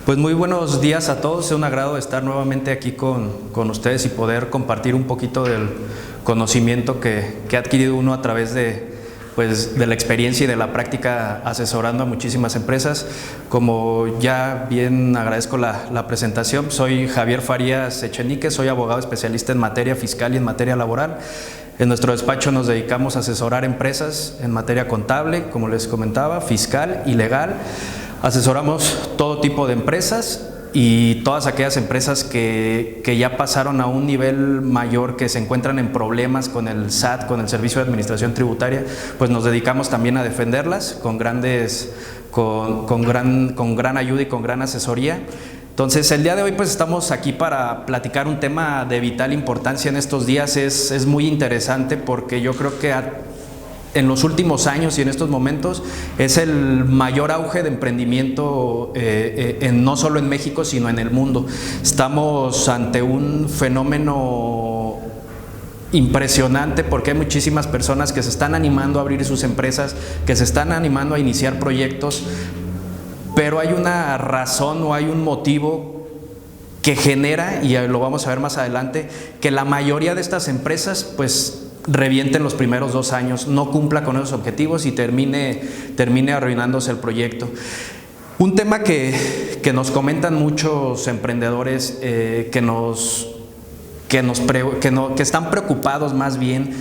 Pues muy buenos días a todos, es un agrado estar nuevamente aquí con ustedes y poder compartir un poquito del conocimiento que ha adquirido uno a través de la experiencia y de la práctica asesorando a muchísimas empresas. Como ya bien agradezco la presentación, soy Javier Farías Echenique, soy abogado especialista en materia fiscal y en materia laboral. En nuestro despacho nos dedicamos a asesorar empresas en materia contable, como les comentaba, fiscal y legal. Asesoramos todo tipo de empresas y todas aquellas empresas que ya pasaron a un nivel mayor, que se encuentran en problemas con el SAT, con el Servicio de Administración Tributaria, pues nos dedicamos también a defenderlas con gran ayuda y con gran asesoría. Entonces, el día de hoy pues estamos aquí para platicar un tema de vital importancia en estos días. Es muy interesante porque yo creo que en los últimos años y en estos momentos es el mayor auge de emprendimiento no solo en México, sino en el mundo. Estamos ante un fenómeno impresionante porque hay muchísimas personas que se están animando a abrir sus empresas, que se están animando a iniciar proyectos, pero hay una razón o hay un motivo que genera, y lo vamos a ver más adelante, que la mayoría de estas empresas pues revienten los primeros 2 años, no cumpla con esos objetivos y termine arruinándose el proyecto. Un tema que nos comentan muchos emprendedores que están preocupados más bien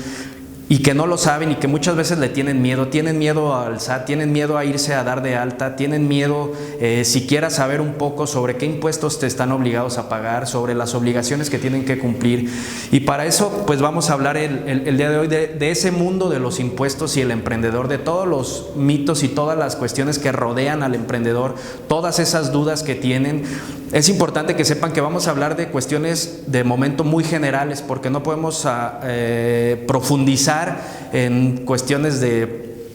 y que no lo saben y que muchas veces le tienen miedo al SAT, tienen miedo a irse a dar de alta, tienen miedo siquiera saber un poco sobre qué impuestos te están obligados a pagar, sobre las obligaciones que tienen que cumplir. Y para eso pues vamos a hablar el día de hoy de ese mundo de los impuestos y el emprendedor, de todos los mitos y todas las cuestiones que rodean al emprendedor, todas esas dudas que tienen. Es importante que sepan que vamos a hablar de cuestiones de momento muy generales, porque no podemos profundizar en cuestiones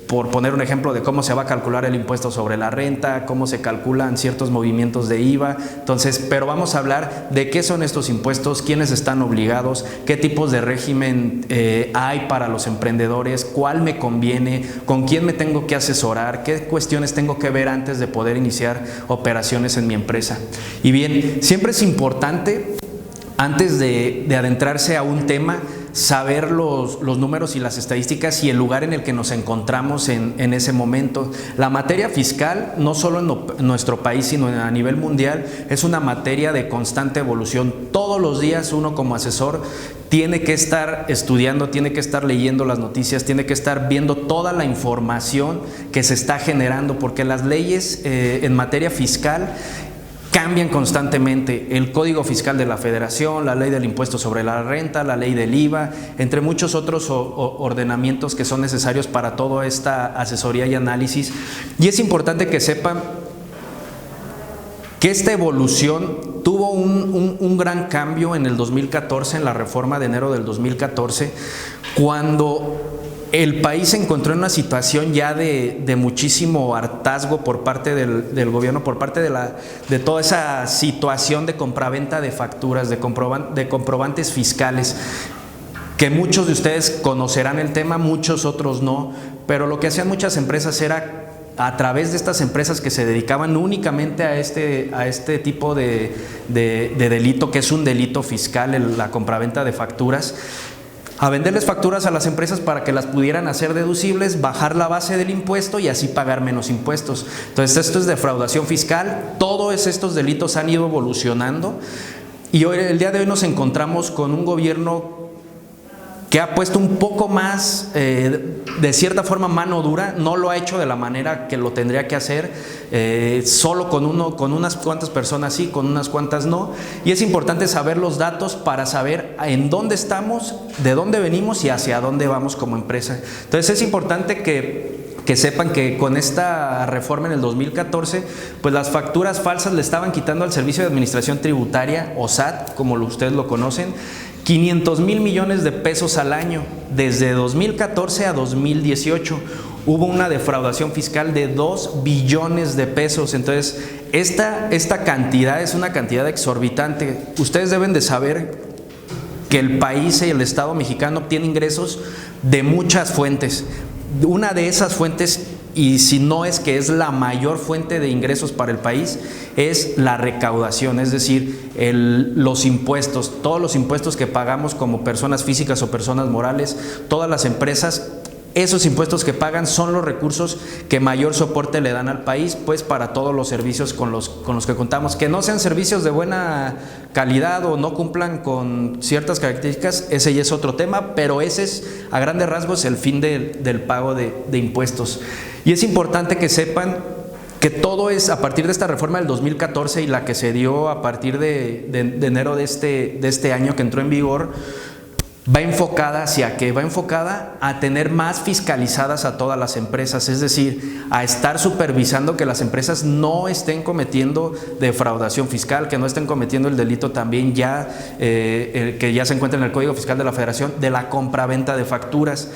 por poner un ejemplo, de cómo se va a calcular el impuesto sobre la renta, cómo se calculan ciertos movimientos de IVA. Entonces, pero vamos a hablar de qué son estos impuestos, quiénes están obligados, qué tipos de régimen hay para los emprendedores, cuál me conviene, con quién me tengo que asesorar, qué cuestiones tengo que ver antes de poder iniciar operaciones en mi empresa. Y bien, siempre es importante, antes de adentrarse a un tema, saber los números y las estadísticas y el lugar en el que nos encontramos en ese momento. La materia fiscal, no solo en nuestro país, sino a nivel mundial, es una materia de constante evolución. Todos los días uno como asesor tiene que estar estudiando, tiene que estar leyendo las noticias, tiene que estar viendo toda la información que se está generando, porque las leyes en materia fiscal cambian constantemente. El Código Fiscal de la Federación, la ley del impuesto sobre la renta, la ley del IVA, entre muchos otros ordenamientos que son necesarios para toda esta asesoría y análisis. Y es importante que sepan que esta evolución tuvo un gran cambio en el 2014, en la reforma de enero del 2014, cuando el país se encontró en una situación ya de muchísimo hartazgo por parte del gobierno, por parte de toda esa situación de compraventa de facturas, de comprobantes fiscales, que muchos de ustedes conocerán el tema, muchos otros no, pero lo que hacían muchas empresas era, a través de estas empresas que se dedicaban únicamente a este tipo de delito, que es un delito fiscal, la compraventa de facturas, a venderles facturas a las empresas para que las pudieran hacer deducibles, bajar la base del impuesto y así pagar menos impuestos. Entonces, esto es defraudación fiscal. Todos estos delitos han ido evolucionando y hoy, el día de hoy, nos encontramos con un gobierno que ha puesto un poco más, de cierta forma, mano dura. No lo ha hecho de la manera que lo tendría que hacer, solo con unas cuantas personas sí, con unas cuantas no. Y es importante saber los datos para saber en dónde estamos, de dónde venimos y hacia dónde vamos como empresa. Entonces es importante que sepan que con esta reforma en el 2014, pues las facturas falsas le estaban quitando al Servicio de Administración Tributaria, o SAT, como ustedes lo conocen, 500,000 millones de pesos al año. Desde 2014 a 2018 hubo una defraudación fiscal de 2 billones de pesos. Entonces, esta cantidad es una cantidad exorbitante. Ustedes deben de saber que el país y el Estado mexicano obtiene ingresos de muchas fuentes. Una de esas fuentes y si no es que es la mayor fuente de ingresos para el país, es la recaudación, es decir, los impuestos, todos los impuestos que pagamos como personas físicas o personas morales, todas las empresas. Esos impuestos que pagan son los recursos que mayor soporte le dan al país, pues para todos los servicios con los que contamos, que no sean servicios de buena calidad o no cumplan con ciertas características, ese ya es otro tema, pero ese es a grandes rasgos el fin del pago de impuestos. Y es importante que sepan que todo es a partir de esta reforma del 2014 y la que se dio a partir de enero de este año que entró en vigor. Va enfocada hacia qué, va enfocada a tener más fiscalizadas a todas las empresas, es decir, a estar supervisando que las empresas no estén cometiendo defraudación fiscal, que no estén cometiendo el delito también ya que ya se encuentra en el Código Fiscal de la Federación de la compraventa de facturas.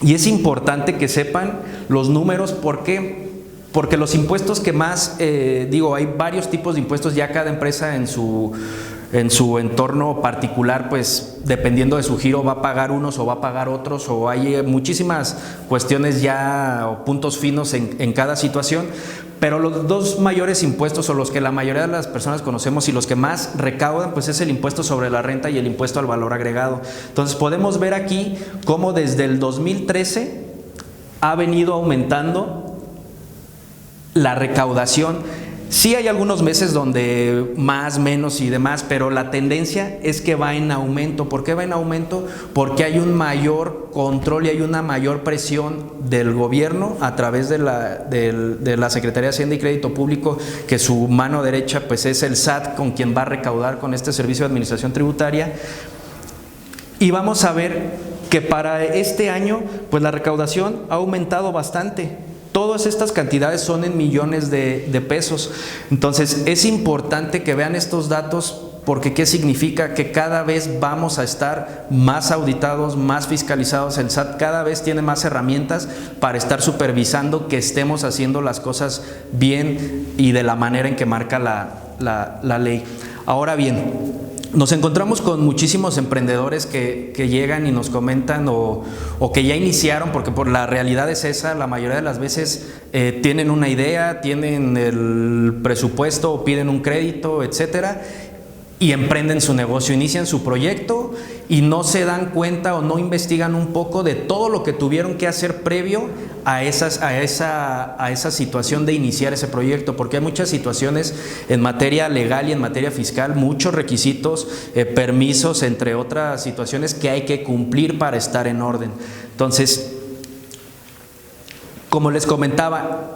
Y es importante que sepan los números, ¿por qué? Porque los impuestos que más, hay varios tipos de impuestos, ya cada empresa en su entorno particular, pues dependiendo de su giro va a pagar unos o va a pagar otros, o hay muchísimas cuestiones ya o puntos finos en cada situación, pero los dos mayores impuestos o los que la mayoría de las personas conocemos y los que más recaudan, pues es el impuesto sobre la renta y el impuesto al valor agregado. Entonces podemos ver aquí cómo desde el 2013 ha venido aumentando la recaudación. Sí hay algunos meses donde más, menos y demás, pero la tendencia es que va en aumento. ¿Por qué va en aumento? Porque hay un mayor control y hay una mayor presión del gobierno a través de la Secretaría de Hacienda y Crédito Público, que su mano derecha pues es el SAT, con quien va a recaudar con este servicio de administración tributaria. Y vamos a ver que para este año pues la recaudación ha aumentado bastante. Todas estas cantidades son en millones de pesos. Entonces es importante que vean estos datos, porque ¿qué significa? Que cada vez vamos a estar más auditados, más fiscalizados. El SAT cada vez tiene más herramientas para estar supervisando que estemos haciendo las cosas bien y de la manera en que marca la ley. Ahora bien, nos encontramos con muchísimos emprendedores que llegan y nos comentan o que ya iniciaron, porque por la realidad es esa, la mayoría de las veces tienen una idea, tienen el presupuesto o piden un crédito, etcétera, y emprenden su negocio, inician su proyecto y no se dan cuenta o no investigan un poco de todo lo que tuvieron que hacer previo a esa situación de iniciar ese proyecto, porque hay muchas situaciones en materia legal y en materia fiscal, muchos requisitos, permisos, entre otras situaciones que hay que cumplir para estar en orden. Entonces, como les comentaba,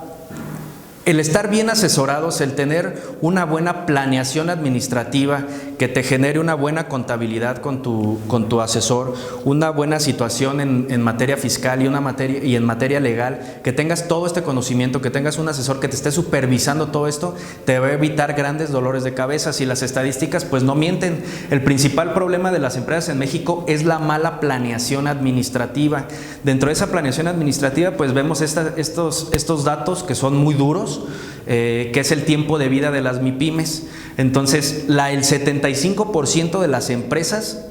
el estar bien asesorados, el tener una buena planeación administrativa que te genere una buena contabilidad con tu asesor, una buena situación en materia fiscal y en materia legal, que tengas todo este conocimiento, que tengas un asesor que te esté supervisando todo esto, te va a evitar grandes dolores de cabeza. Si las estadísticas pues no mienten, el principal problema de las empresas en México es la mala planeación administrativa. Dentro de esa planeación administrativa pues vemos estos datos que son muy duros, que es el tiempo de vida de las MIPYMES. Entonces el 75% de las empresas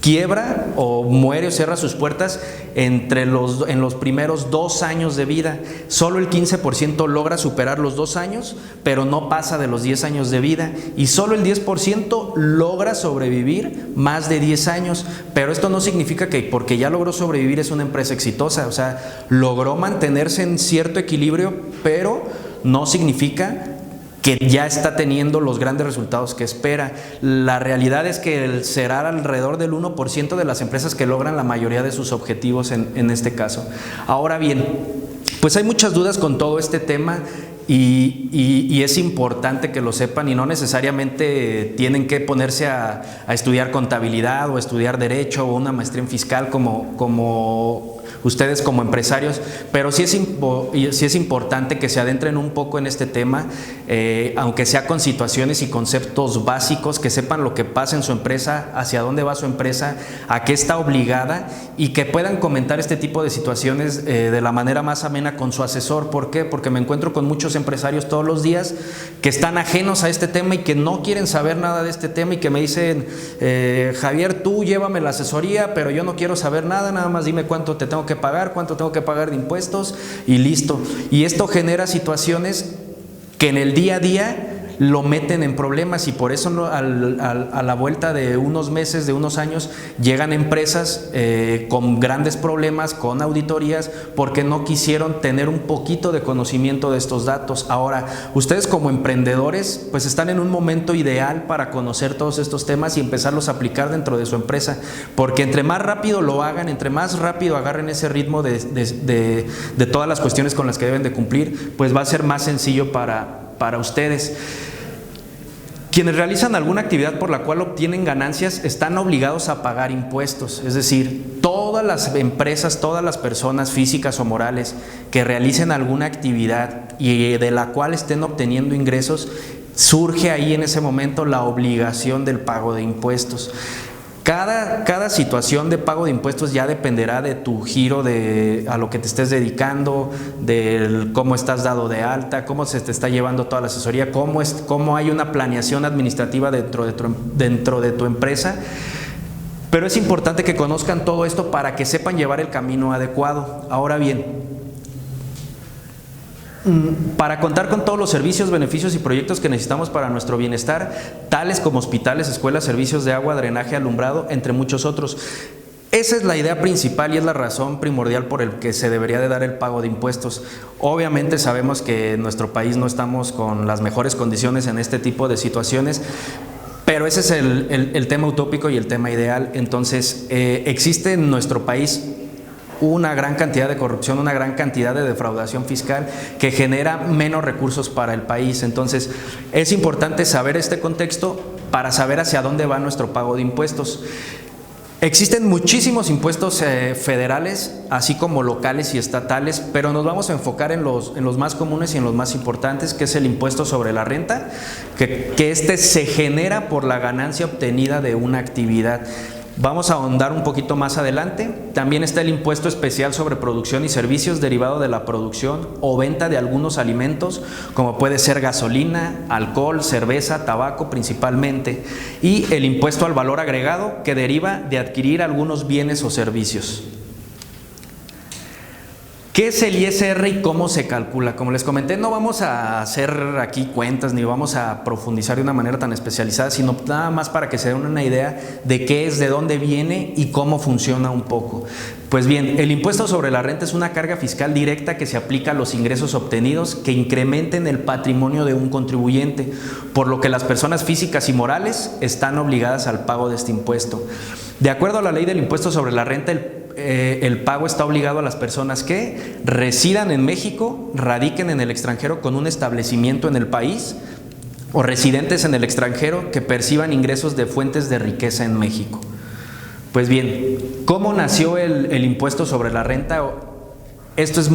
quiebra o muere o cierra sus puertas en los primeros 2 años de vida. Solo el 15% logra superar los 2 años, pero no pasa de los 10 años de vida, y solo el 10% logra sobrevivir más de 10 años. Pero esto no significa que porque ya logró sobrevivir es una empresa exitosa. O sea, logró mantenerse en cierto equilibrio, pero no significa que ya está teniendo los grandes resultados que espera. La realidad es que será alrededor del 1% de las empresas que logran la mayoría de sus objetivos en este caso. Ahora bien, pues hay muchas dudas con todo este tema y es importante que lo sepan, y no necesariamente tienen que ponerse a estudiar contabilidad o estudiar derecho o una maestría en fiscal como ustedes como empresarios, pero sí es importante que se adentren un poco en este tema, aunque sea con situaciones y conceptos básicos, que sepan lo que pasa en su empresa, hacia dónde va su empresa, a qué está obligada, y que puedan comentar este tipo de situaciones de la manera más amena con su asesor. ¿Por qué? Porque me encuentro con muchos empresarios todos los días que están ajenos a este tema y que no quieren saber nada de este tema y que me dicen, Javier, tú llévame la asesoría, pero yo no quiero saber nada, nada más dime cuánto te tengo que pagar, cuánto tengo que pagar de impuestos y listo. Y esto genera situaciones que en el día a día lo meten en problemas, y por eso a la vuelta de unos meses, de unos años, llegan empresas con grandes problemas, con auditorías, porque no quisieron tener un poquito de conocimiento de estos datos. Ahora, ustedes como emprendedores pues están en un momento ideal para conocer todos estos temas y empezarlos a aplicar dentro de su empresa, porque entre más rápido lo hagan, entre más rápido agarren ese ritmo de todas las cuestiones con las que deben de cumplir, pues va a ser más sencillo para ustedes. Quienes realizan alguna actividad por la cual obtienen ganancias están obligados a pagar impuestos, es decir, todas las empresas, todas las personas físicas o morales que realicen alguna actividad y de la cual estén obteniendo ingresos, surge ahí en ese momento la obligación del pago de impuestos. Cada situación de pago de impuestos ya dependerá de tu giro, a lo que te estés dedicando, de cómo estás dado de alta, cómo se te está llevando toda la asesoría, cómo hay una planeación administrativa dentro de tu empresa. Pero es importante que conozcan todo esto para que sepan llevar el camino adecuado. Ahora bien, para contar con todos los servicios, beneficios y proyectos que necesitamos para nuestro bienestar, tales como hospitales, escuelas, servicios de agua, drenaje, alumbrado, entre muchos otros. Esa es la idea principal y es la razón primordial por el que se debería de dar el pago de impuestos. Obviamente sabemos que en nuestro país no estamos con las mejores condiciones en este tipo de situaciones, pero ese es el tema utópico y el tema ideal. Entonces, existe en nuestro país una gran cantidad de corrupción, una gran cantidad de defraudación fiscal que genera menos recursos para el país. Entonces, es importante saber este contexto para saber hacia dónde va nuestro pago de impuestos. Existen muchísimos impuestos federales, así como locales y estatales, pero nos vamos a enfocar en los más comunes y en los más importantes, que es el impuesto sobre la renta, que este se genera por la ganancia obtenida de una actividad. Vamos a ahondar un poquito más adelante. También está el impuesto especial sobre producción y servicios derivado de la producción o venta de algunos alimentos, como puede ser gasolina, alcohol, cerveza, tabaco principalmente, y el impuesto al valor agregado, que deriva de adquirir algunos bienes o servicios. ¿Qué es el ISR y cómo se calcula? Como les comenté, no vamos a hacer aquí cuentas ni vamos a profundizar de una manera tan especializada, sino nada más para que se den una idea de qué es, de dónde viene y cómo funciona un poco. Pues bien, el impuesto sobre la renta es una carga fiscal directa que se aplica a los ingresos obtenidos que incrementen el patrimonio de un contribuyente, por lo que las personas físicas y morales están obligadas al pago de este impuesto. De acuerdo a la ley del impuesto sobre la renta, el pago está obligado a las personas que residan en México, radiquen en el extranjero con un establecimiento en el país, o residentes en el extranjero que perciban ingresos de fuentes de riqueza en México. Pues bien, ¿cómo nació el impuesto sobre la renta? Esto es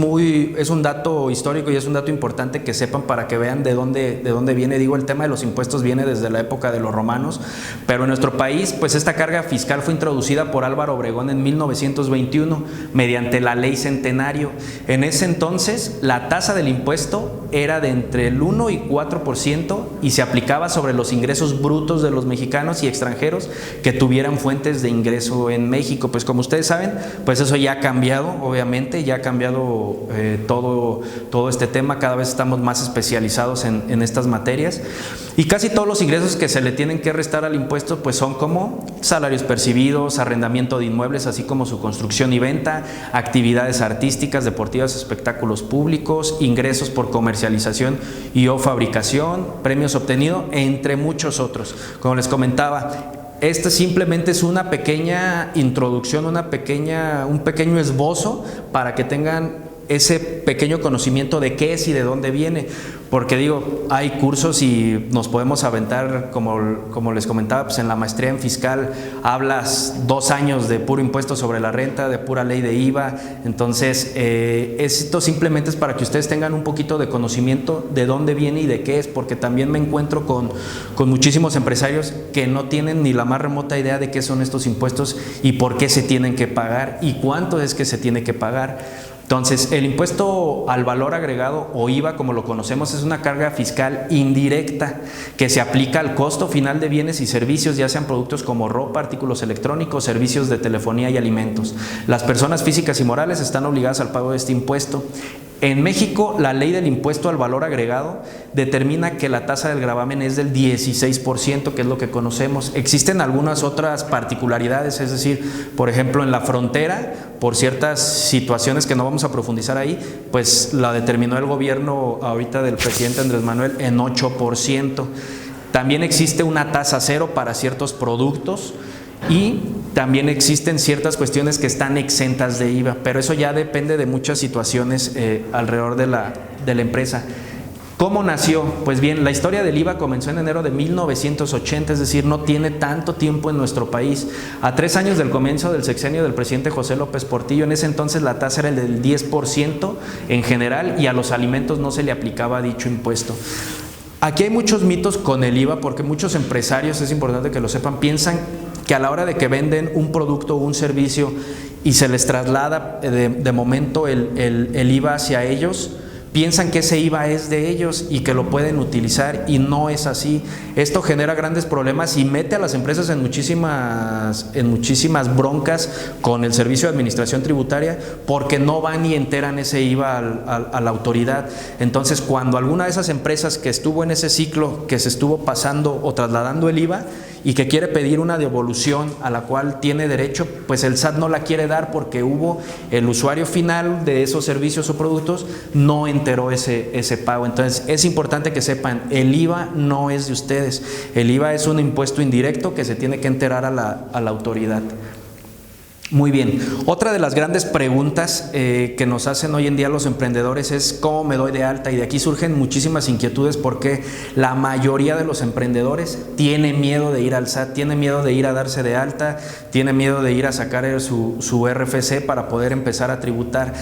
un dato histórico y es un dato importante que sepan para que vean de dónde viene. Digo, el tema de los impuestos viene desde la época de los romanos, pero en nuestro país, pues esta carga fiscal fue introducida por Álvaro Obregón en 1921 mediante la Ley Centenario. En ese entonces, la tasa del impuesto era de entre el 1 y 4% y se aplicaba sobre los ingresos brutos de los mexicanos y extranjeros que tuvieran fuentes de ingreso en México. Pues como ustedes saben, pues eso ya ha cambiado, obviamente, ya ha cambiado todo este tema. Cada vez estamos más especializados en estas materias y casi todos los ingresos que se le tienen que restar al impuesto pues son como salarios percibidos, arrendamiento de inmuebles, así como su construcción y venta, actividades artísticas, deportivas, espectáculos públicos, ingresos por comercialización y o fabricación, premios obtenidos, entre muchos otros. Como les comentaba, este simplemente es una pequeña introducción, un pequeño esbozo para que tengan ese pequeño conocimiento de qué es y de dónde viene, porque digo, hay cursos y nos podemos aventar, como les comentaba, pues en la maestría en fiscal hablas 2 años de puro impuesto sobre la renta, de pura ley de IVA. Entonces esto simplemente es para que ustedes tengan un poquito de conocimiento de dónde viene y de qué es, porque también me encuentro con muchísimos empresarios que no tienen ni la más remota idea de qué son estos impuestos y por qué se tienen que pagar y cuánto es que se tiene que pagar. Entonces, el impuesto al valor agregado o IVA, como lo conocemos, es una carga fiscal indirecta que se aplica al costo final de bienes y servicios, ya sean productos como ropa, artículos electrónicos, servicios de telefonía y alimentos. Las personas físicas y morales están obligadas al pago de este impuesto. En México, la ley del impuesto al valor agregado determina que la tasa del gravamen es del 16%, que es lo que conocemos. Existen algunas otras particularidades, es decir, por ejemplo, en la frontera, por ciertas situaciones que no vamos a profundizar ahí, pues la determinó el gobierno ahorita del presidente Andrés Manuel en 8%. También existe una tasa cero para ciertos productos y también existen ciertas cuestiones que están exentas de IVA, pero eso ya depende de muchas situaciones alrededor de la empresa. ¿Cómo nació? Pues bien, la historia del IVA comenzó en enero de 1980, es decir, no tiene tanto tiempo en nuestro país. A 3 años del comienzo del sexenio del presidente José López Portillo, en ese entonces la tasa era del 10% en general y a los alimentos no se le aplicaba dicho impuesto. Aquí hay muchos mitos con el IVA porque muchos empresarios, es importante que lo sepan, piensan que a la hora de que venden un producto o un servicio y se les traslada de momento el IVA hacia ellos, piensan que ese IVA es de ellos y que lo pueden utilizar, y no es así. Esto genera grandes problemas y mete a las empresas en muchísimas broncas con el Servicio de Administración Tributaria porque no van y enteran ese IVA a la autoridad. Entonces, cuando alguna de esas empresas que estuvo en ese ciclo, que se estuvo pasando o trasladando el IVA y que quiere pedir una devolución a la cual tiene derecho, pues el SAT no la quiere dar porque el usuario final de esos servicios o productos no enteró ese pago. Entonces es importante que sepan, el IVA no es de ustedes, el IVA es un impuesto indirecto que se tiene que enterar a la autoridad. Muy bien, otra de las grandes preguntas que nos hacen hoy en día los emprendedores es ¿cómo me doy de alta? Y de aquí surgen muchísimas inquietudes porque la mayoría de los emprendedores tiene miedo de ir al SAT, tiene miedo de ir a darse de alta, tiene miedo de ir a sacar su RFC para poder empezar a tributar.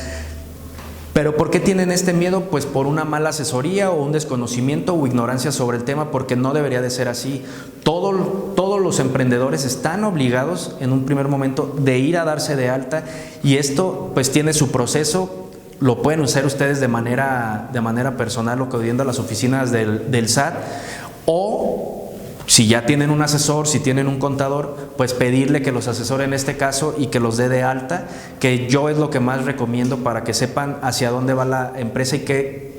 ¿Pero por qué tienen este miedo? Pues por una mala asesoría o un desconocimiento o ignorancia sobre el tema, porque no debería de ser así. Todos los emprendedores están obligados en un primer momento de ir a darse de alta, y esto pues tiene su proceso. Lo pueden usar ustedes de manera personal o acudiendo a las oficinas del SAT, o si ya tienen un asesor, si tienen un contador, pues pedirle que los asesore en este caso y que los dé de alta, que yo es lo que más recomiendo para que sepan hacia dónde va la empresa y qué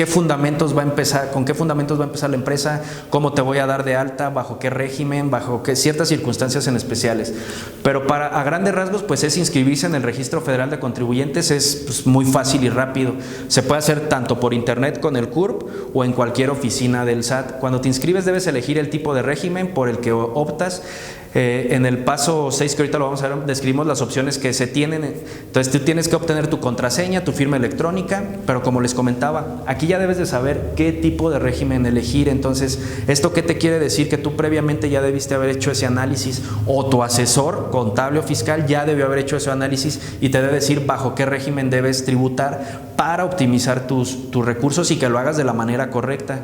fundamentos va a empezar, con qué fundamentos va a empezar la empresa, cómo te voy a dar de alta, bajo qué régimen, bajo qué ciertas circunstancias en especiales. Pero a grandes rasgos, pues es inscribirse en el Registro Federal de Contribuyentes, es pues, muy fácil y rápido. Se puede hacer tanto por internet con el CURP o en cualquier oficina del SAT. Cuando te inscribes debes elegir el tipo de régimen por el que optas. En el paso 6, que ahorita lo vamos a ver, describimos las opciones que se tienen. Entonces tú tienes que obtener tu contraseña, tu firma electrónica, pero como les comentaba, aquí ya debes de saber qué tipo de régimen elegir. Entonces, ¿esto qué te quiere decir? Que tú previamente ya debiste haber hecho ese análisis, o tu asesor contable o fiscal ya debió haber hecho ese análisis y te debe decir bajo qué régimen debes tributar para optimizar tus recursos y que lo hagas de la manera correcta.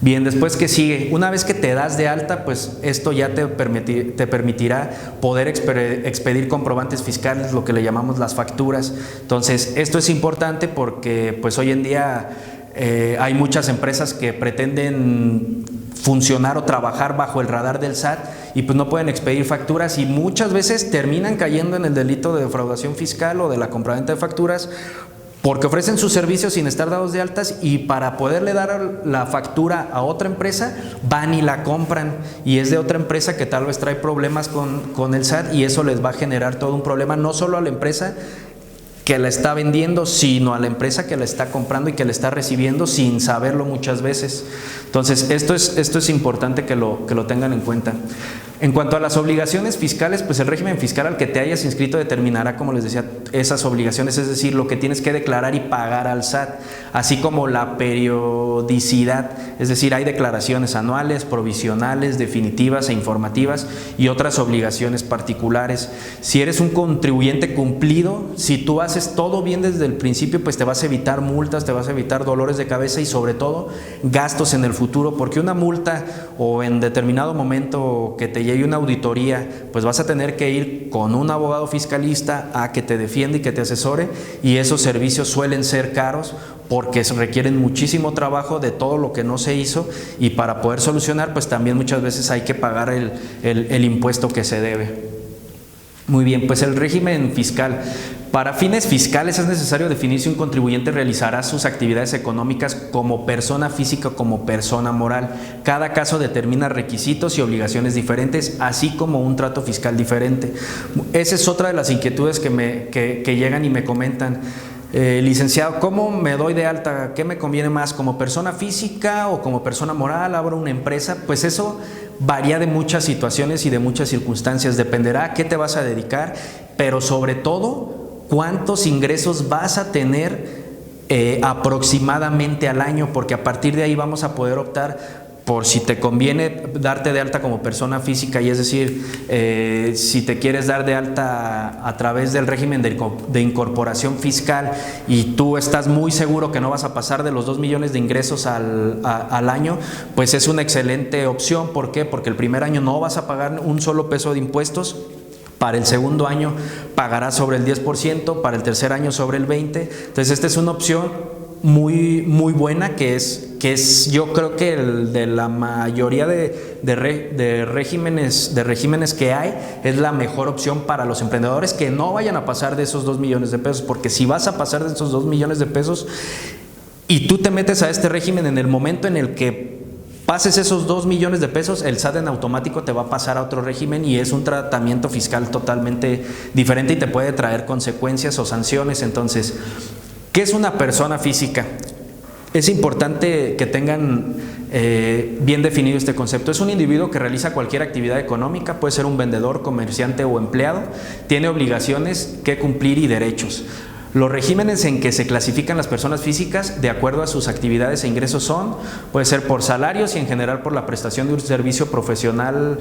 Bien, después, ¿qué sigue? Una vez que te das de alta, pues esto ya te permitirá poder expedir comprobantes fiscales, lo que le llamamos las facturas. Entonces, esto es importante porque pues hoy en día hay muchas empresas que pretenden funcionar o trabajar bajo el radar del SAT y pues no pueden expedir facturas, y muchas veces terminan cayendo en el delito de defraudación fiscal o de la compraventa de facturas, porque ofrecen sus servicios sin estar dados de altas, y para poderle dar la factura a otra empresa van y la compran, y es de otra empresa que tal vez trae problemas con el SAT, y eso les va a generar todo un problema, no solo a la empresa que la está vendiendo, sino a la empresa que la está comprando y que la está recibiendo sin saberlo muchas veces. Entonces, esto es importante que lo tengan en cuenta. En cuanto a las obligaciones fiscales, pues el régimen fiscal al que te hayas inscrito determinará, como les decía, esas obligaciones, es decir, lo que tienes que declarar y pagar al SAT, así como la periodicidad, es decir, hay declaraciones anuales, provisionales, definitivas e informativas, y otras obligaciones particulares. Si eres un contribuyente cumplido, si tú haces haces todo bien desde el principio, pues te vas a evitar multas, te vas a evitar dolores de cabeza y sobre todo gastos en el futuro, porque una multa o en determinado momento que te llegue una auditoría, pues vas a tener que ir con un abogado fiscalista a que te defienda y que te asesore, y esos servicios suelen ser caros porque requieren muchísimo trabajo de todo lo que no se hizo, y para poder solucionar pues también muchas veces hay que pagar el impuesto que se debe. Muy bien, pues el régimen fiscal. Para fines fiscales es necesario definir si un contribuyente realizará sus actividades económicas como persona física o como persona moral. Cada caso determina requisitos y obligaciones diferentes, así como un trato fiscal diferente. Esa es otra de las inquietudes que llegan y me comentan. Licenciado, ¿cómo me doy de alta? ¿Qué me conviene más? ¿Como persona física o como persona moral? ¿Abro una empresa? Pues eso varía de muchas situaciones y de muchas circunstancias, dependerá a qué te vas a dedicar, pero sobre todo cuántos ingresos vas a tener aproximadamente al año, porque a partir de ahí vamos a poder optar por si te conviene darte de alta como persona física, y es decir, si te quieres dar de alta a través del régimen de incorporación fiscal y tú estás muy seguro que no vas a pasar de los 2 millones de ingresos al año, pues es una excelente opción. ¿Por qué? Porque el primer año no vas a pagar un solo peso de impuestos. Para el segundo año pagarás sobre el 10%, para el tercer año sobre el 20%. Entonces esta es una opción muy buena, que es yo creo que de la mayoría de regímenes que hay, es la mejor opción para los emprendedores que no vayan a pasar de esos 2 millones de pesos, porque si vas a pasar de esos 2 millones de pesos y tú te metes a este régimen, en el momento en el que pases esos 2 millones de pesos, el SAT en automático te va a pasar a otro régimen, y es un tratamiento fiscal totalmente diferente y te puede traer consecuencias o sanciones. Entonces, ¿qué es una persona física? Es importante que tengan bien definido este concepto. Es un individuo que realiza cualquier actividad económica, puede ser un vendedor, comerciante o empleado, tiene obligaciones que cumplir y derechos. Los regímenes en que se clasifican las personas físicas de acuerdo a sus actividades e ingresos son, puede ser por salarios y en general por la prestación de un servicio personal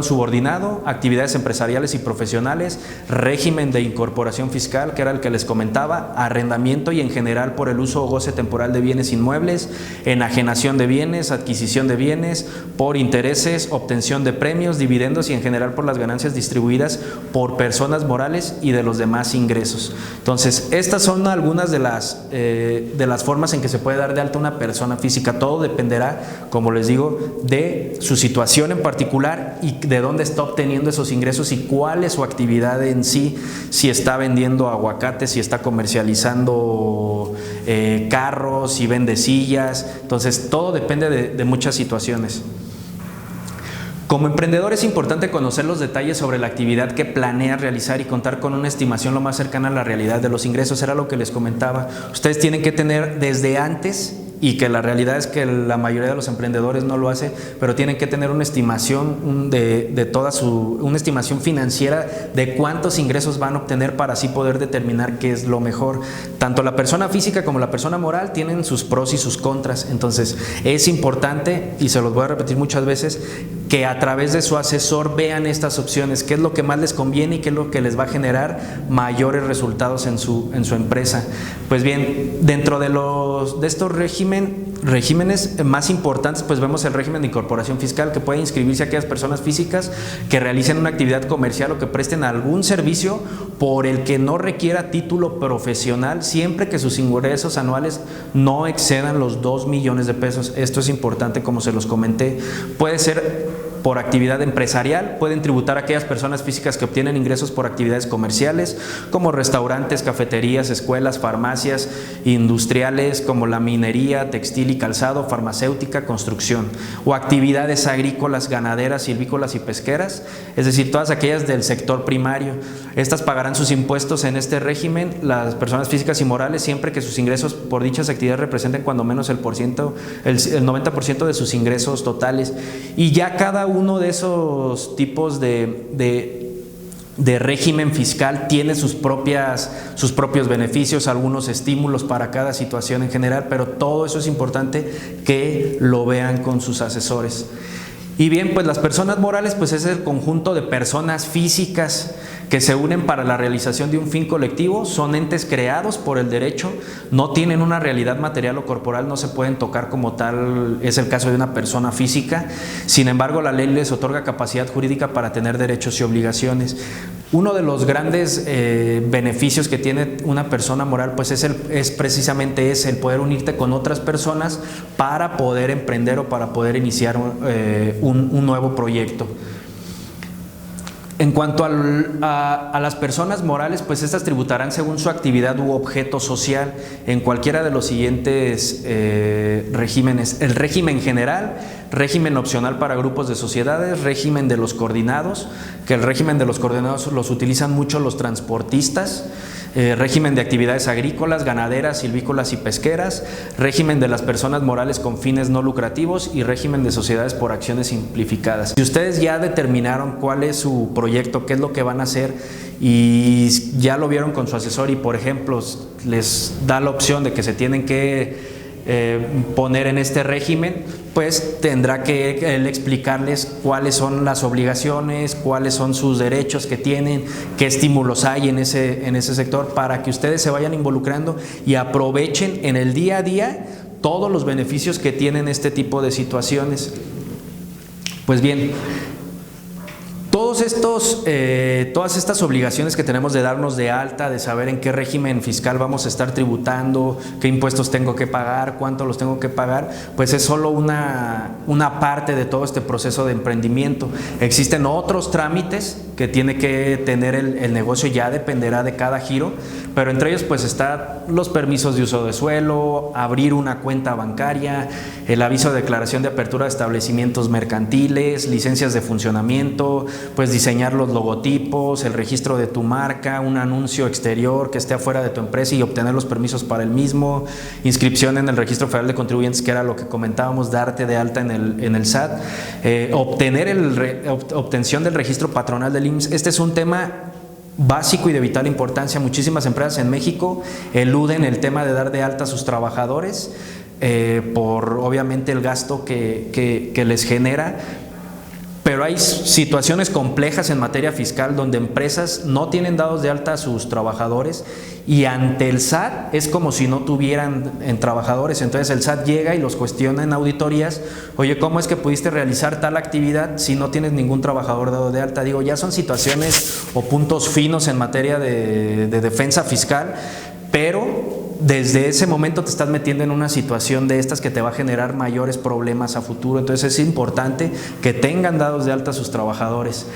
subordinado, actividades empresariales y profesionales, régimen de incorporación fiscal, que era el que les comentaba, arrendamiento y en general por el uso o goce temporal de bienes inmuebles, enajenación de bienes, adquisición de bienes, por intereses, obtención de premios, dividendos y en general por las ganancias distribuidas por personas morales y de los demás ingresos. Entonces, estas son algunas de las formas en que se puede dar de alta una persona física. Todo dependerá, como les digo, de su situación en particular y de dónde está obteniendo esos ingresos y cuál es su actividad en sí, si está vendiendo aguacates, si está comercializando carros, si vende sillas. Entonces, todo depende de muchas situaciones. Como emprendedor es importante conocer los detalles sobre la actividad que planeas realizar y contar con una estimación lo más cercana a la realidad de los ingresos. Era lo que les comentaba. Ustedes tienen que tener desde antes, y que la realidad es que la mayoría de los emprendedores no lo hace, pero tienen que tener una estimación una estimación financiera de cuántos ingresos van a obtener para así poder determinar qué es lo mejor. Tanto la persona física como la persona moral tienen sus pros y sus contras. Entonces es importante, y se los voy a repetir muchas veces, que a través de su asesor vean estas opciones, qué es lo que más les conviene y qué es lo que les va a generar mayores resultados en su empresa. Pues bien, dentro de estos regímenes más importantes, pues vemos el régimen de incorporación fiscal, que puede inscribirse a aquellas personas físicas que realicen una actividad comercial o que presten algún servicio por el que no requiera título profesional, siempre que sus ingresos anuales no excedan los 2 millones de pesos. Esto es importante, como se los comenté. Puede ser por actividad empresarial, pueden tributar a aquellas personas físicas que obtienen ingresos por actividades comerciales, como restaurantes, cafeterías, escuelas, farmacias, industriales, como la minería, textil y calzado, farmacéutica, construcción, o actividades agrícolas, ganaderas, silvícolas y pesqueras, es decir, todas aquellas del sector primario. Estas pagarán sus impuestos en este régimen, las personas físicas y morales, siempre que sus ingresos por dichas actividades representen cuando menos el 90% de sus ingresos totales. Y ya cada uno de esos tipos de régimen fiscal tiene sus propios beneficios, algunos estímulos para cada situación en general, pero todo eso es importante que lo vean con sus asesores. Y bien, pues las personas morales, pues es el conjunto de personas físicas que se unen para la realización de un fin colectivo, son entes creados por el derecho, no tienen una realidad material o corporal, no se pueden tocar como tal, es el caso de una persona física, sin embargo la ley les otorga capacidad jurídica para tener derechos y obligaciones. Uno de los grandes beneficios que tiene una persona moral pues es precisamente ese, el poder unirte con otras personas para poder emprender o para poder iniciar un nuevo proyecto. En cuanto a las personas morales, pues estas tributarán según su actividad u objeto social en cualquiera de los siguientes regímenes: el régimen general, régimen opcional para grupos de sociedades, régimen de los coordinados, que el régimen de los coordinados los utilizan mucho los transportistas, régimen de actividades agrícolas, ganaderas, silvícolas y pesqueras, régimen de las personas morales con fines no lucrativos y régimen de sociedades por acciones simplificadas. Si ustedes ya determinaron cuál es su proyecto, qué es lo que van a hacer y ya lo vieron con su asesor y por ejemplo les da la opción de que se tienen que poner en este régimen, pues tendrá que él explicarles cuáles son las obligaciones, cuáles son sus derechos que tienen, qué estímulos hay en ese sector, para que ustedes se vayan involucrando y aprovechen en el día a día todos los beneficios que tienen este tipo de situaciones. Pues bien, todas estas obligaciones que tenemos de darnos de alta, de saber en qué régimen fiscal vamos a estar tributando, qué impuestos tengo que pagar, cuánto los tengo que pagar, pues es solo una parte de todo este proceso de emprendimiento. Existen otros trámites que tiene que tener el negocio, ya dependerá de cada giro, pero entre ellos pues están los permisos de uso de suelo, abrir una cuenta bancaria, el aviso de declaración de apertura de establecimientos mercantiles, licencias de funcionamiento, pues diseñar los logotipos, el registro de tu marca, un anuncio exterior que esté afuera de tu empresa y obtener los permisos para el mismo, inscripción en el Registro Federal de Contribuyentes, que era lo que comentábamos, darte de alta en el SAT, obtención del registro patronal del IMSS. Este es un tema básico y de vital importancia. Muchísimas empresas en México eluden el tema de dar de alta a sus trabajadores por obviamente el gasto que les genera. Pero hay situaciones complejas en materia fiscal donde empresas no tienen dados de alta a sus trabajadores y ante el SAT es como si no tuvieran trabajadores. Entonces el SAT llega y los cuestiona en auditorías: oye, ¿cómo es que pudiste realizar tal actividad si no tienes ningún trabajador dado de alta? Digo, ya son situaciones o puntos finos en materia de defensa fiscal, pero desde ese momento te estás metiendo en una situación de estas que te va a generar mayores problemas a futuro. Entonces es importante que tengan dados de alta a sus trabajadores.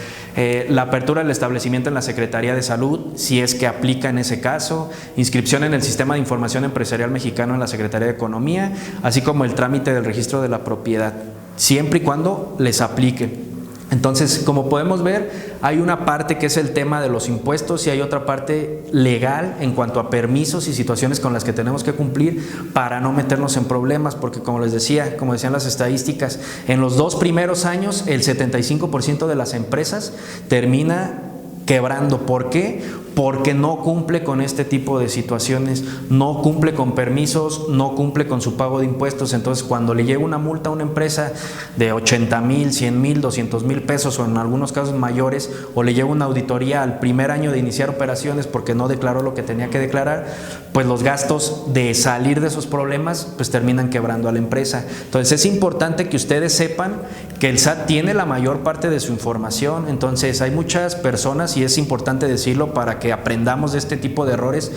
La apertura del establecimiento en la Secretaría de Salud, si es que aplica en ese caso, inscripción en el Sistema de Información Empresarial Mexicano en la Secretaría de Economía, así como el trámite del registro de la propiedad, siempre y cuando les aplique. Entonces, como podemos ver, hay una parte que es el tema de los impuestos y hay otra parte legal en cuanto a permisos y situaciones con las que tenemos que cumplir para no meternos en problemas, porque como les decía, como decían las estadísticas, en los 2 primeros años el 75% de las empresas termina quebrando. ¿Por qué? Porque no cumple con este tipo de situaciones, no cumple con permisos, no cumple con su pago de impuestos. Entonces, cuando le llega una multa a una empresa de 80,000, 100,000, 200,000 pesos o en algunos casos mayores, o le llega una auditoría al primer año de iniciar operaciones porque no declaró lo que tenía que declarar, pues los gastos de salir de esos problemas pues terminan quebrando a la empresa. Entonces, es importante que ustedes sepan que el SAT tiene la mayor parte de su información. Entonces, hay muchas personas, y es importante decirlo para que aprendamos de este tipo de errores.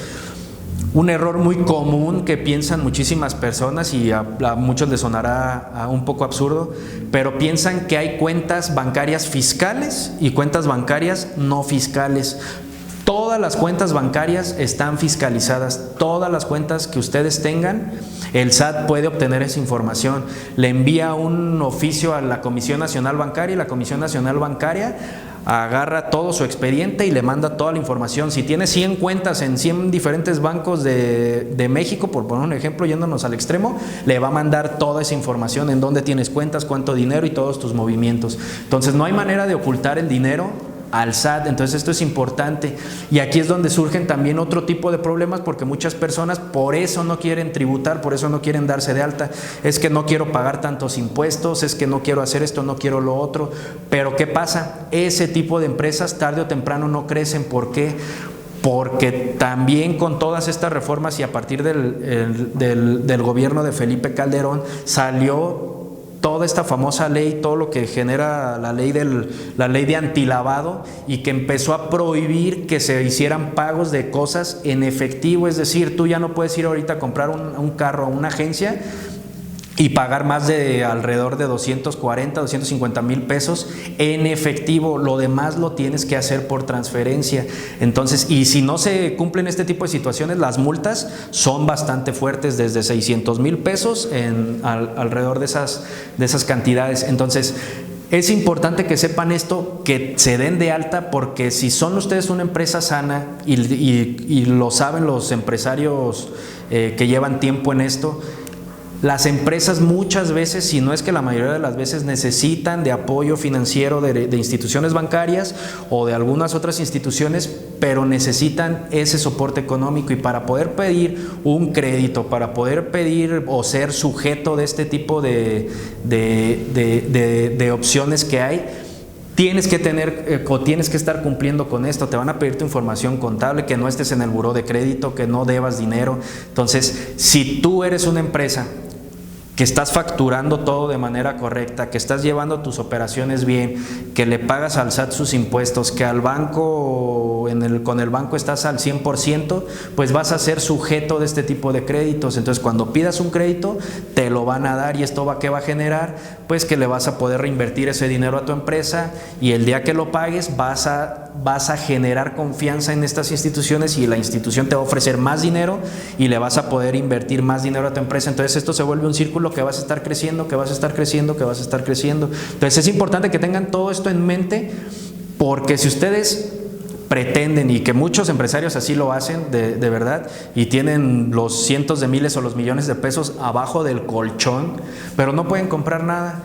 Un error muy común que piensan muchísimas personas, y a muchos les sonará un poco absurdo, pero piensan que hay cuentas bancarias fiscales y cuentas bancarias no fiscales. Todas las cuentas bancarias están fiscalizadas, todas las cuentas que ustedes tengan, el SAT puede obtener esa información. Le envía un oficio a la Comisión Nacional Bancaria y la Comisión Nacional Bancaria agarra todo su expediente y le manda toda la información. Si tiene 100 cuentas en 100 diferentes bancos de México, por poner un ejemplo, yéndonos al extremo, le va a mandar toda esa información, en dónde tienes cuentas, cuánto dinero y todos tus movimientos. Entonces no hay manera de ocultar el dinero al SAT. Entonces esto es importante, y aquí es donde surgen también otro tipo de problemas, porque muchas personas por eso no quieren tributar, por eso no quieren darse de alta. Es que no quiero pagar tantos impuestos, es que no quiero hacer esto, no quiero lo otro. Pero ¿qué pasa? Ese tipo de empresas tarde o temprano no crecen. ¿Por qué? Porque también con todas estas reformas y a partir del gobierno de Felipe Calderón salió toda esta famosa ley, todo lo que genera la ley de antilavado, y que empezó a prohibir que se hicieran pagos de cosas en efectivo. Es decir, tú ya no puedes ir ahorita a comprar un carro a una agencia y pagar más de alrededor de 240, 250 mil pesos en efectivo. Lo demás lo tienes que hacer por transferencia. Entonces, y si no se cumplen este tipo de situaciones, las multas son bastante fuertes, desde 600 mil pesos alrededor de esas cantidades. Entonces, es importante que sepan esto, que se den de alta, porque si son ustedes una empresa sana, y lo saben los empresarios que llevan tiempo en esto, las empresas muchas veces, si no es que la mayoría de las veces, necesitan de apoyo financiero de instituciones bancarias o de algunas otras instituciones, pero necesitan ese soporte económico. Y para poder pedir un crédito, para poder pedir o ser sujeto de este tipo de opciones que hay, tienes que tener o tienes que estar cumpliendo con esto. Te van a pedir tu información contable, que no estés en el buró de crédito, que no debas dinero. Entonces, si tú eres una empresa que estás facturando todo de manera correcta, que estás llevando tus operaciones bien, que le pagas al SAT sus impuestos, que al banco, con el banco estás al 100%, pues vas a ser sujeto de este tipo de créditos. Entonces, cuando pidas un crédito, te lo van a dar, y esto ¿qué va a generar? Pues que le vas a poder reinvertir ese dinero a tu empresa, y el día que lo pagues vas a generar confianza en estas instituciones, y la institución te va a ofrecer más dinero y le vas a poder invertir más dinero a tu empresa. Entonces esto se vuelve un círculo que vas a estar creciendo, que vas a estar creciendo, que vas a estar creciendo. Entonces es importante que tengan todo esto en mente, porque si ustedes pretenden, y que muchos empresarios así lo hacen de verdad, y tienen los cientos de miles o los millones de pesos abajo del colchón, pero no pueden comprar nada,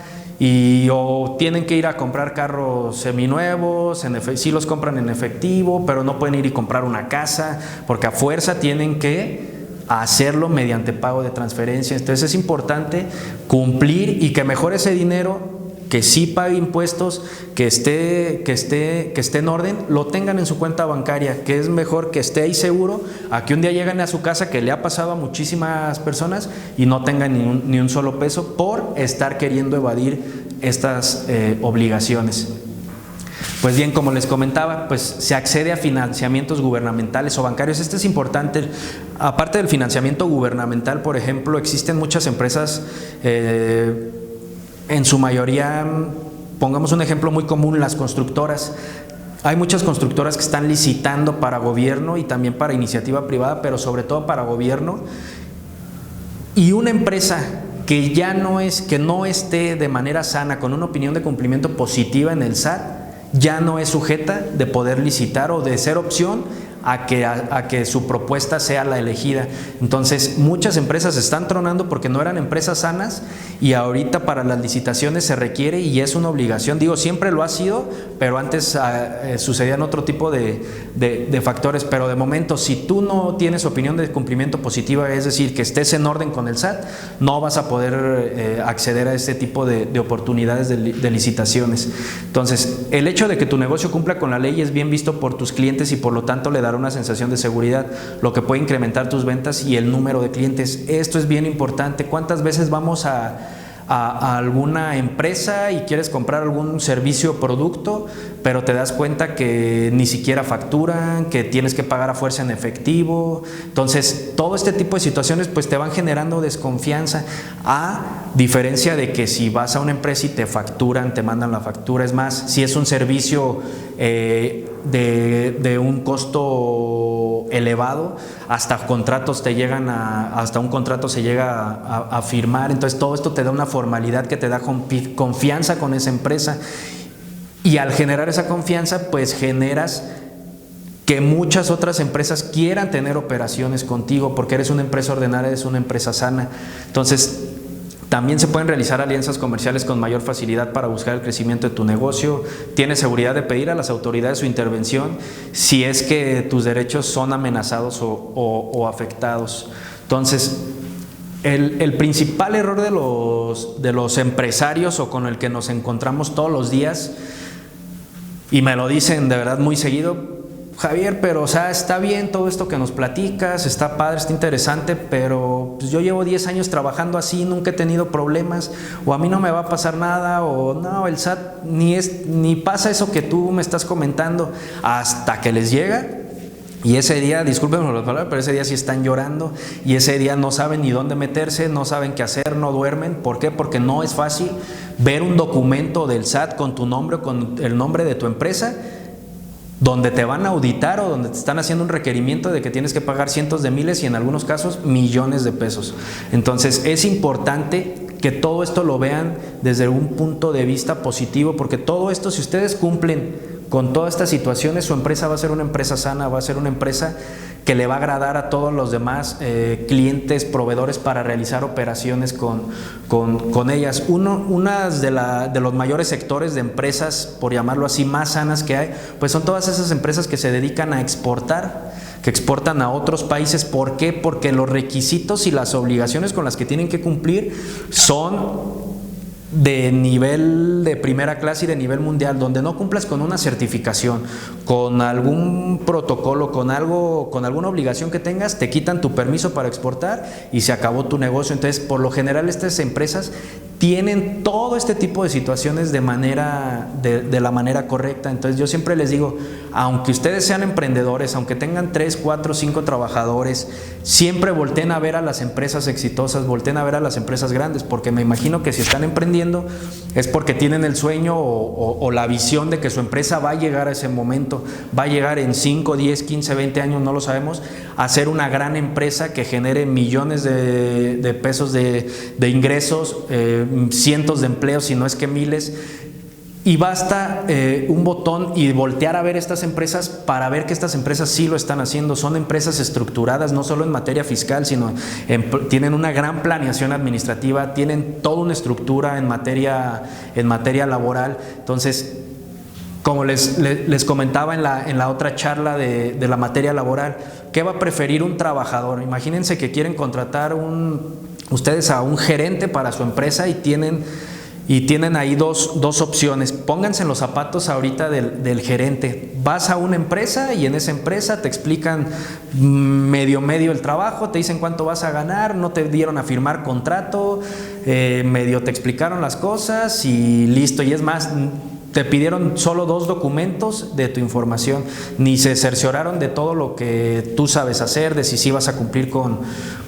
o tienen que ir a comprar carros seminuevos, sí los compran en efectivo, pero no pueden ir y comprar una casa, porque a fuerza tienen que hacerlo mediante pago de transferencia. Entonces es importante cumplir, y que mejor ese dinero, que sí pague impuestos, que esté en orden, lo tengan en su cuenta bancaria, que es mejor que esté ahí seguro, a que un día lleguen a su casa, que le ha pasado a muchísimas personas, y no tengan ni un solo peso por estar queriendo evadir estas obligaciones. Pues bien, como les comentaba, pues se accede a financiamientos gubernamentales o bancarios. Este es importante. Aparte del financiamiento gubernamental, por ejemplo, existen muchas empresas, en su mayoría, pongamos un ejemplo muy común, las constructoras. Hay muchas constructoras que están licitando para gobierno y también para iniciativa privada, pero sobre todo para gobierno. Y una empresa que no esté de manera sana, con una opinión de cumplimiento positiva en el SAT, ya no es sujeta de poder licitar o de ser opción a que su propuesta sea la elegida. Entonces, muchas empresas están tronando porque no eran empresas sanas, y ahorita para las licitaciones se requiere, y es una obligación. Digo, siempre lo ha sido, pero antes sucedían otro tipo de factores. Pero de momento, si tú no tienes opinión de cumplimiento positiva, es decir, que estés en orden con el SAT, no vas a poder acceder a este tipo de oportunidades de licitaciones. Entonces, el hecho de que tu negocio cumpla con la ley es bien visto por tus clientes, y por lo tanto le dará una sensación de seguridad, lo que puede incrementar tus ventas y el número de clientes. Esto es bien importante. ¿Cuántas veces vamos a alguna empresa y quieres comprar algún servicio o producto, pero te das cuenta que ni siquiera facturan, que tienes que pagar a fuerza en efectivo? Entonces, todo este tipo de situaciones pues te van generando desconfianza, a diferencia de que si vas a una empresa y te facturan, te mandan la factura. Es más, si es un servicio de un costo elevado, hasta un contrato se llega a firmar. Entonces todo esto te da una formalidad que te da confianza con esa empresa, y al generar esa confianza pues generas que muchas otras empresas quieran tener operaciones contigo, porque eres una empresa ordenada, eres una empresa sana. Entonces, También se pueden realizar alianzas comerciales con mayor facilidad para buscar el crecimiento de tu negocio. Tienes seguridad de pedir a las autoridades su intervención si es que tus derechos son amenazados o afectados. Entonces, el principal error de los empresarios o con el que nos encontramos todos los días, y me lo dicen de verdad muy seguido: Javier, pero o sea, está bien todo esto que nos platicas, está padre, está interesante, pero pues yo llevo 10 años trabajando así, nunca he tenido problemas, o a mí no me va a pasar nada, o no, el SAT ni pasa eso que tú me estás comentando, hasta que les llega. Y ese día, discúlpenme por las palabras, pero ese día sí están llorando, y ese día no saben ni dónde meterse, no saben qué hacer, no duermen. ¿Por qué? Porque no es fácil ver un documento del SAT con tu nombre o con el nombre de tu empresa, donde te van a auditar o donde te están haciendo un requerimiento de que tienes que pagar cientos de miles y en algunos casos millones de pesos. Entonces es importante que todo esto lo vean desde un punto de vista positivo, porque todo esto, si ustedes cumplen con todas estas situaciones, su empresa va a ser una empresa sana, va a ser una empresa que le va a agradar a todos los demás clientes, proveedores, para realizar operaciones con ellas. Una de los mayores sectores de empresas, por llamarlo así, más sanas que hay, pues son todas esas empresas que se dedican a exportar, que exportan a otros países. ¿Por qué? Porque los requisitos y las obligaciones con las que tienen que cumplir son de nivel de primera clase y de nivel mundial. Donde no cumplas con una certificación, con algún protocolo, con alguna obligación que tengas, te quitan tu permiso para exportar y se acabó tu negocio. Entonces, por lo general, estas empresas tienen todo este tipo de situaciones de la manera correcta. Entonces yo siempre les digo, aunque ustedes sean emprendedores, aunque tengan 3, 4, 5 trabajadores, siempre volteen a ver a las empresas exitosas, volteen a ver a las empresas grandes, porque me imagino que si están emprendiendo es porque tienen el sueño o la visión de que su empresa va a llegar a ese momento, va a llegar en 5, 10, 15, 20 años, no lo sabemos, a ser una gran empresa que genere millones de pesos de ingresos, cientos de empleos, si no es que miles. Y basta un botón y voltear a ver estas empresas para ver que estas empresas sí lo están haciendo. Son empresas estructuradas no solo en materia fiscal, sino tienen una gran planeación administrativa, tienen toda una estructura en materia laboral. Entonces, como les comentaba en la otra charla de la materia laboral, ¿qué va a preferir un trabajador? Imagínense que quieren contratar ustedes a un gerente para su empresa y tienen ahí dos opciones. Pónganse en los zapatos ahorita del gerente. Vas a una empresa y en esa empresa te explican medio el trabajo, te dicen cuánto vas a ganar, no te dieron a firmar contrato, medio te explicaron las cosas y listo. Y es más, te pidieron solo 2 documentos de tu información, ni se cercioraron de todo lo que tú sabes hacer, de si sí vas a cumplir con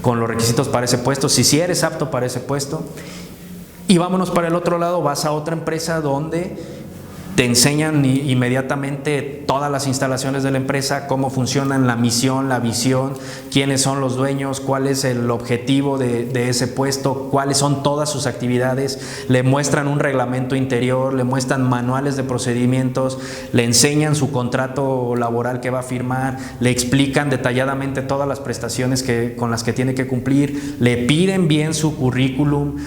los requisitos para ese puesto, si eres apto para ese puesto. Y vámonos para el otro lado, vas a otra empresa donde te enseñan inmediatamente todas las instalaciones de la empresa, cómo funcionan, la misión, la visión, quiénes son los dueños, cuál es el objetivo de ese puesto, cuáles son todas sus actividades. Le muestran un reglamento interior, le muestran manuales de procedimientos, le enseñan su contrato laboral que va a firmar, le explican detalladamente todas las prestaciones con las que tiene que cumplir, le piden bien su currículum,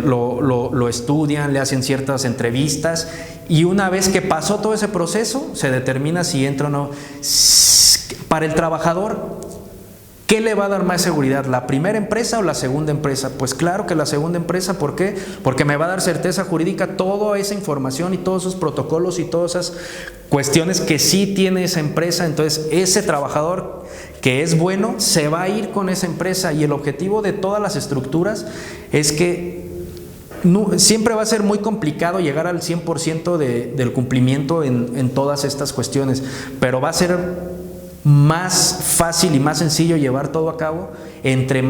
lo estudian, le hacen ciertas entrevistas. Y una vez que pasó todo ese proceso, se determina si entra o no. Para el trabajador, ¿qué le va a dar más seguridad? ¿La primera empresa o la segunda empresa? Pues claro que la segunda empresa. ¿Por qué? Porque me va a dar certeza jurídica, toda esa información y todos esos protocolos y todas esas cuestiones que sí tiene esa empresa. Entonces ese trabajador que es bueno se va a ir con esa empresa, y el objetivo de todas las estructuras es que siempre va a ser muy complicado llegar al 100% del cumplimiento en todas estas cuestiones, pero va a ser más fácil y más sencillo llevar todo a cabo entre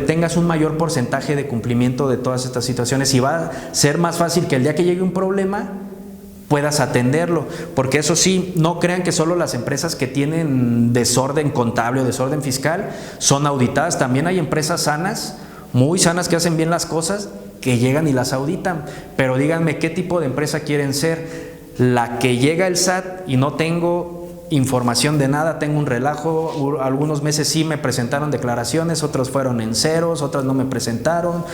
tengas un mayor porcentaje de cumplimiento de todas estas situaciones, y va a ser más fácil que el día que llegue un problema puedas atenderlo. Porque eso sí, no crean que solo las empresas que tienen desorden contable o desorden fiscal son auditadas. También hay empresas sanas, muy sanas, que hacen bien las cosas, que llegan y las auditan. Pero díganme, ¿qué tipo de empresa quieren ser? ¿La que llega el SAT y no tengo información de nada, tengo un relajo, algunos meses sí me presentaron declaraciones, otros fueron en ceros, otras no me presentaron,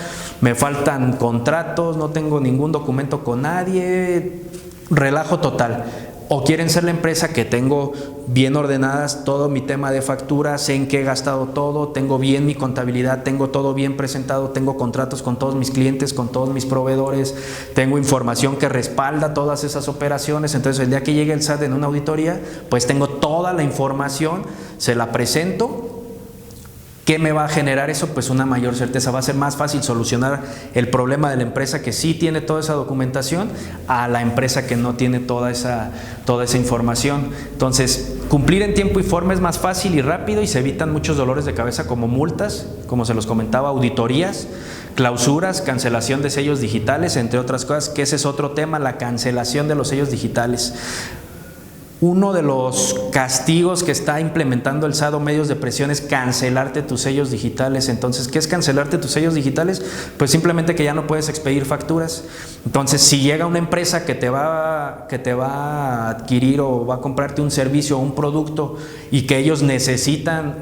me faltan contratos, no tengo ningún documento con nadie, relajo total. O quieren ser la empresa que tengo bien ordenadas todo mi tema de factura, sé en qué he gastado todo, tengo bien mi contabilidad, tengo todo bien presentado, tengo contratos con todos mis clientes, con todos mis proveedores, tengo información que respalda todas esas operaciones. Entonces el día que llegue el SAT en una auditoría, pues tengo toda la información, se la presento. ¿Qué me va a generar eso? Pues una mayor certeza. Va a ser más fácil solucionar el problema de la empresa que sí tiene toda esa documentación a la empresa que no tiene toda esa información. Entonces, cumplir en tiempo y forma es más fácil y rápido y se evitan muchos dolores de cabeza como multas, como se los comentaba, auditorías, clausuras, cancelación de sellos digitales, entre otras cosas, que ese es otro tema, la cancelación de los sellos digitales. Uno de los castigos que está implementando el SAT o medios de presión es cancelarte tus sellos digitales. Entonces, ¿qué es cancelarte tus sellos digitales? Pues simplemente que ya no puedes expedir facturas. Entonces, si llega una empresa que te va a adquirir o va a comprarte un servicio o un producto y que ellos necesitan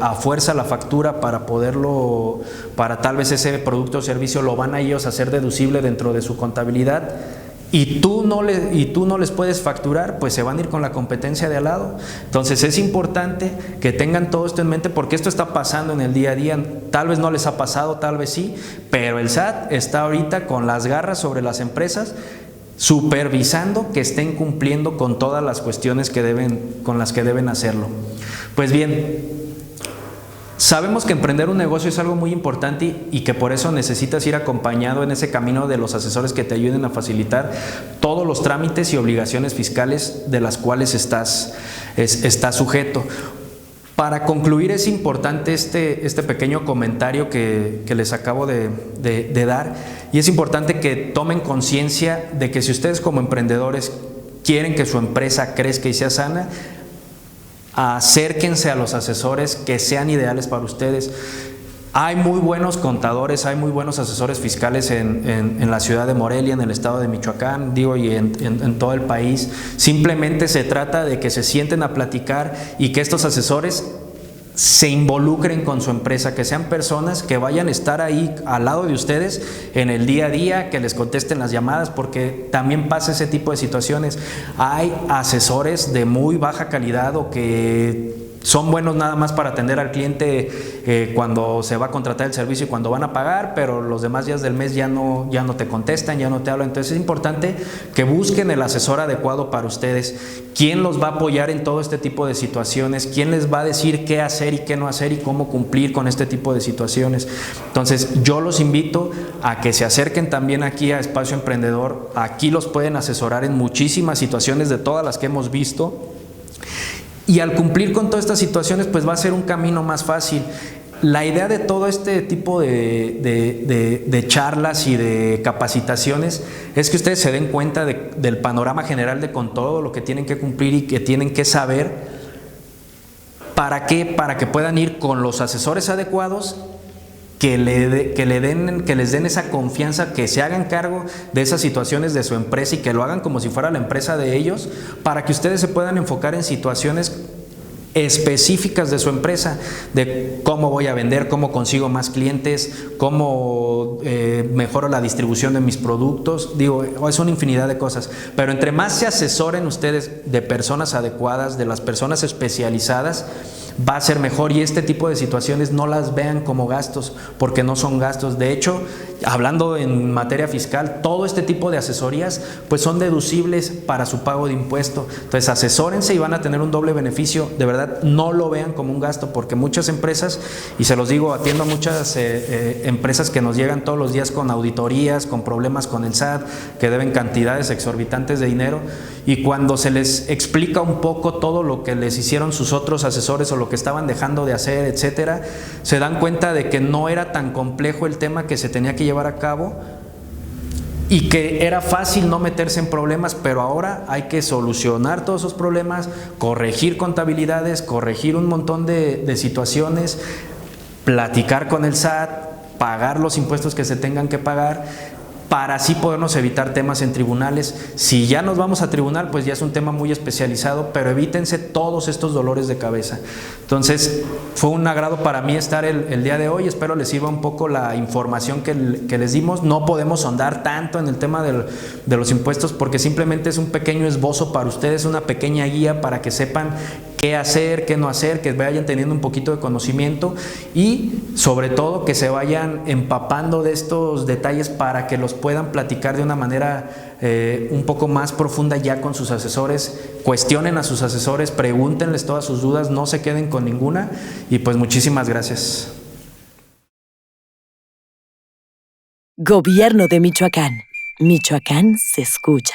a fuerza la factura para tal vez ese producto o servicio lo van a ellos hacer deducible dentro de su contabilidad, y tú no les puedes facturar, pues se van a ir con la competencia de al lado. Entonces es importante que tengan todo esto en mente, porque esto está pasando en el día a día. Tal vez no les ha pasado, tal vez sí, pero el SAT está ahorita con las garras sobre las empresas, supervisando que estén cumpliendo con todas las cuestiones con las que deben hacerlo. Pues bien, sabemos que emprender un negocio es algo muy importante y que por eso necesitas ir acompañado en ese camino de los asesores que te ayuden a facilitar todos los trámites y obligaciones fiscales de las cuales estás sujeto. Para concluir, es importante este pequeño comentario que les acabo de dar, y es importante que tomen conciencia de que si ustedes como emprendedores quieren que su empresa crezca y sea sana, acérquense a los asesores que sean ideales para ustedes. Hay muy buenos contadores, hay muy buenos asesores fiscales en la ciudad de Morelia, en el estado de Michoacán, y en todo el país. Simplemente se trata de que se sienten a platicar y que estos asesores se involucren con su empresa, que sean personas que vayan a estar ahí al lado de ustedes en el día a día, que les contesten las llamadas, porque también pasa ese tipo de situaciones. Hay asesores de muy baja calidad o que son buenos nada más para atender al cliente cuando se va a contratar el servicio y cuando van a pagar, pero los demás días del mes ya no te contestan, ya no te hablan. Entonces es importante que busquen el asesor adecuado para ustedes. ¿Quién los va a apoyar en todo este tipo de situaciones? ¿Quién les va a decir qué hacer y qué no hacer y cómo cumplir con este tipo de situaciones? Entonces yo los invito a que se acerquen también aquí a Espacio Emprendedor. Aquí los pueden asesorar en muchísimas situaciones de todas las que hemos visto. Y al cumplir con todas estas situaciones, pues va a ser un camino más fácil. La idea de todo este tipo de charlas y de capacitaciones es que ustedes se den cuenta del panorama general con todo lo que tienen que cumplir y que tienen que saber. ¿Para qué? Para que puedan ir con los asesores adecuados, que les den esa confianza, que se hagan cargo de esas situaciones de su empresa y que lo hagan como si fuera la empresa de ellos, para que ustedes se puedan enfocar en situaciones específicas de su empresa, de cómo voy a vender, cómo consigo más clientes, cómo mejoro la distribución de mis productos. Es una infinidad de cosas, pero entre más se asesoren ustedes de personas adecuadas, de las personas especializadas, va a ser mejor, y este tipo de situaciones no las vean como gastos, porque no son gastos. De hecho, hablando en materia fiscal, todo este tipo de asesorías pues son deducibles para su pago de impuesto. Entonces asesórense y van a tener un doble beneficio. De verdad, no lo vean como un gasto, porque muchas empresas, y se los digo, atiendo a muchas empresas que nos llegan todos los días con auditorías, con problemas con el SAT, que deben cantidades exorbitantes de dinero, y cuando se les explica un poco todo lo que les hicieron sus otros asesores o lo que estaban dejando de hacer, etcétera, se dan cuenta de que no era tan complejo el tema que se tenía que llevar a cabo y que era fácil no meterse en problemas, pero ahora hay que solucionar todos esos problemas, corregir contabilidades, corregir un montón de situaciones, platicar con el SAT, pagar los impuestos que se tengan que pagar, para así podernos evitar temas en tribunales. Si ya nos vamos a tribunal, pues ya es un tema muy especializado, pero evítense todos estos dolores de cabeza. Entonces, fue un agrado para mí estar el día de hoy. Espero les sirva un poco la información que les dimos. No podemos ahondar tanto en el tema de los impuestos porque simplemente es un pequeño esbozo para ustedes, una pequeña guía para que sepan qué hacer, qué no hacer, que vayan teniendo un poquito de conocimiento y sobre todo que se vayan empapando de estos detalles para que los puedan platicar de una manera un poco más profunda ya con sus asesores. Cuestionen a sus asesores, pregúntenles todas sus dudas, no se queden con ninguna y pues muchísimas gracias. Gobierno de Michoacán. Michoacán se escucha.